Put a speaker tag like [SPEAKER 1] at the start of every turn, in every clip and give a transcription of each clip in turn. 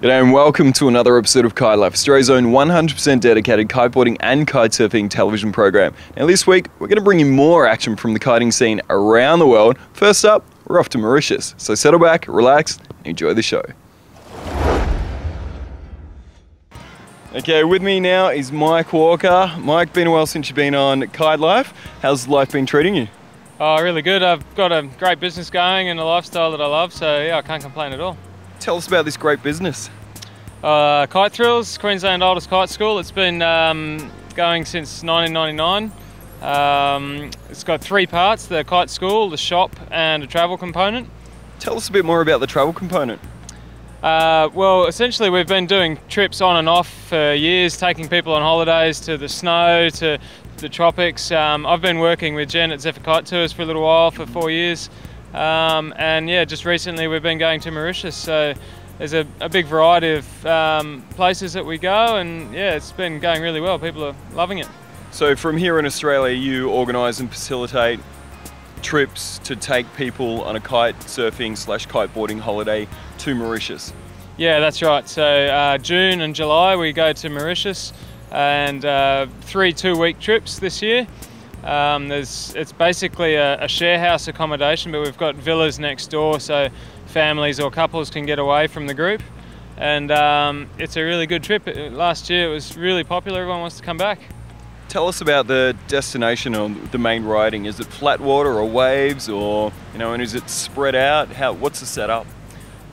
[SPEAKER 1] G'day and welcome to another episode of Kitelife, Australia's own 100% dedicated kiteboarding and kitesurfing television program. Now this week, we're going to bring you more action from the kiting scene around the world. First up, we're off to Mauritius. So settle back, relax, and enjoy the show. Okay, with me now is Mike Walker. Mike, been a while since you've been on Kitelife. How's life been treating you?
[SPEAKER 2] Oh, really good. I've got a great business going and a lifestyle that I love, so yeah, I can't complain at all.
[SPEAKER 1] Tell us about this great business.
[SPEAKER 2] Kitethrills, Queensland's oldest kite school. It's been going since 1999. It's got three parts: the kite school, the shop, and a travel component.
[SPEAKER 1] Tell us a bit more about the travel component.
[SPEAKER 2] Well, essentially we've been doing trips on and off for years, taking people on holidays to the snow, to the tropics. I've been working with Jen at Zephyr Kite Tours for a little while, for 4 years. And yeah, just recently we've been going to Mauritius, so there's a big variety of places that we go, and yeah, it's been going really well. People are loving it.
[SPEAKER 1] So from here in Australia, you organise and facilitate trips to take people on a kite surfing / kiteboarding holiday to Mauritius?
[SPEAKER 2] Yeah, that's right. So June and July we go to Mauritius, and 3 2-week trips this year. It's basically a share house accommodation, but we've got villas next door so families or couples can get away from the group, and it's a really good trip. Last year it was really popular, everyone wants to come back.
[SPEAKER 1] Tell us about the destination or the main riding. Is it flat water or waves, or and is it spread out? What's the setup?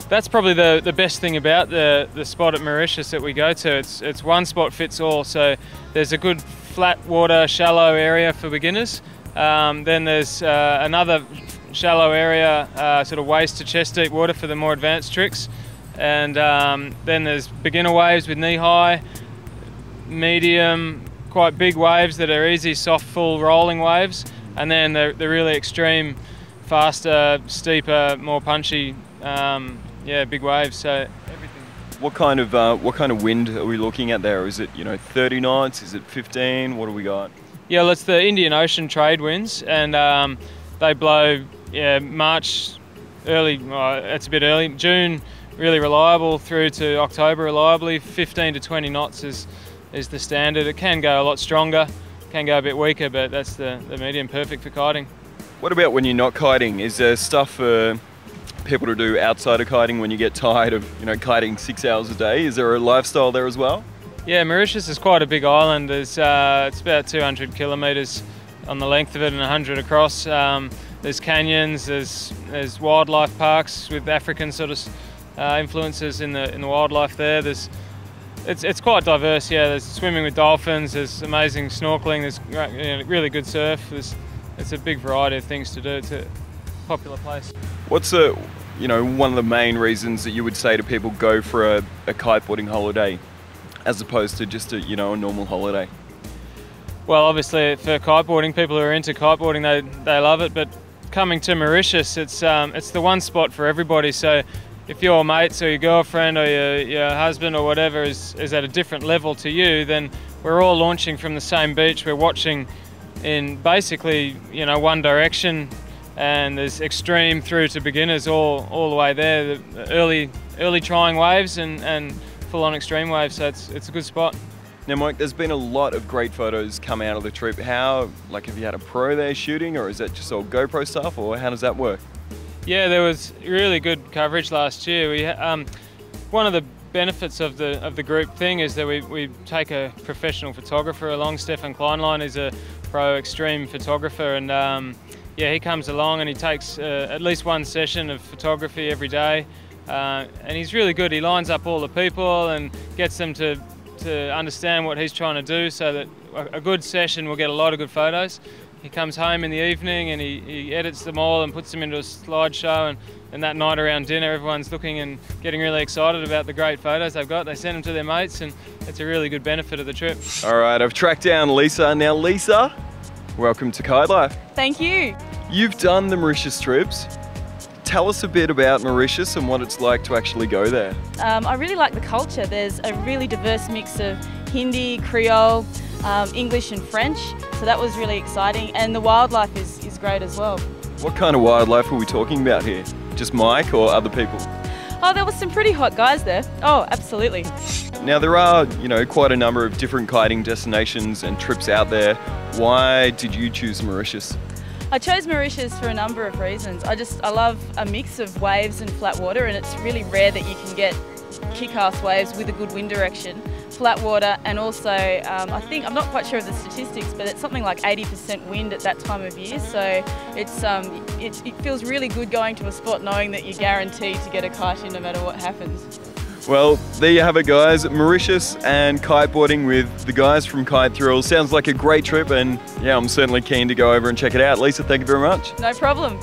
[SPEAKER 2] That's probably the best thing about the spot at Mauritius that we go to. It's one spot fits all, so there's a good flat water, shallow area for beginners. Then there's another shallow area, sort of waist to chest deep water for the more advanced tricks. And then there's beginner waves with knee high, medium, quite big waves that are easy, soft, full rolling waves. And then the really extreme, faster, steeper, more punchy, big waves. So everything.
[SPEAKER 1] What kind of wind are we looking at there? Is it 30 knots? Is it 15? What do we got?
[SPEAKER 2] Yeah, well, it's the Indian Ocean trade winds, and they blow March early. It's a bit early. June really reliable through to October reliably. 15 to 20 knots is the standard. It can go a lot stronger, can go a bit weaker, but that's the medium, perfect for kiting.
[SPEAKER 1] What about when you're not kiting? Is there stuff for people to do outside of kiting when you get tired of kiting 6 hours a day? Is there a lifestyle there as well?
[SPEAKER 2] Yeah, Mauritius is quite a big island. It's about 200 kilometres on the length of it and 100 across. There's canyons, there's wildlife parks with African sort of influences in the wildlife there. It's quite diverse. Yeah, there's swimming with dolphins, there's amazing snorkeling, there's really good surf. It's a big variety of things to do. It's a popular place.
[SPEAKER 1] What's one of the main reasons that you would say to people go for a kiteboarding holiday as opposed to just a normal holiday?
[SPEAKER 2] Well, obviously for kiteboarding, people who are into kiteboarding, they love it, but coming to Mauritius, it's the one spot for everybody. So if your mates or your girlfriend or your husband or whatever is at a different level to you, then we're all launching from the same beach. We're watching in basically one direction, and there's extreme through to beginners all the way there. The early trying waves and full-on extreme waves, so it's a good spot.
[SPEAKER 1] Now Mike, there's been a lot of great photos come out of the trip. Have you had a pro there shooting, or is that just all GoPro stuff, or how does that work? Yeah,
[SPEAKER 2] there was really good coverage last year. We one of the benefits of the group thing is that we take a professional photographer along. Stefan Kleinlein is a pro extreme photographer, and he comes along and he takes at least one session of photography every day, and he's really good. He lines up all the people and gets them to understand what he's trying to do, so that a good session will get a lot of good photos. He comes home in the evening and he edits them all and puts them into a slideshow, and that night around dinner everyone's looking and getting really excited about the great photos they've got. They send them to their mates, and it's a really good benefit of the trip. All
[SPEAKER 1] right, I've tracked down Lisa. Now Lisa, welcome to Kitelife.
[SPEAKER 3] Thank you.
[SPEAKER 1] You've done the Mauritius trips. Tell us a bit about Mauritius and what it's like to actually go there.
[SPEAKER 3] I really like the culture. There's a really diverse mix of Hindi, Creole, English and French, so that was really exciting, and the wildlife is great as well.
[SPEAKER 1] What kind of wildlife are we talking about here? Just Mike or other people?
[SPEAKER 3] Oh, there were some pretty hot guys there. Oh, absolutely.
[SPEAKER 1] Now there are, quite a number of different kiting destinations and trips out there. Why did you choose Mauritius?
[SPEAKER 3] I chose Mauritius for a number of reasons. I love a mix of waves and flat water, and it's really rare that you can get kick-ass waves with a good wind direction, flat water, and also I'm not quite sure of the statistics, but it's something like 80% wind at that time of year. So it feels really good going to a spot knowing that you're guaranteed to get a kite in no matter what happens.
[SPEAKER 1] Well, there you have it, guys. Mauritius and kiteboarding with the guys from Kitethrills. Sounds like a great trip, and yeah, I'm certainly keen to go over and check it out. Lisa, thank you very much.
[SPEAKER 3] No problem.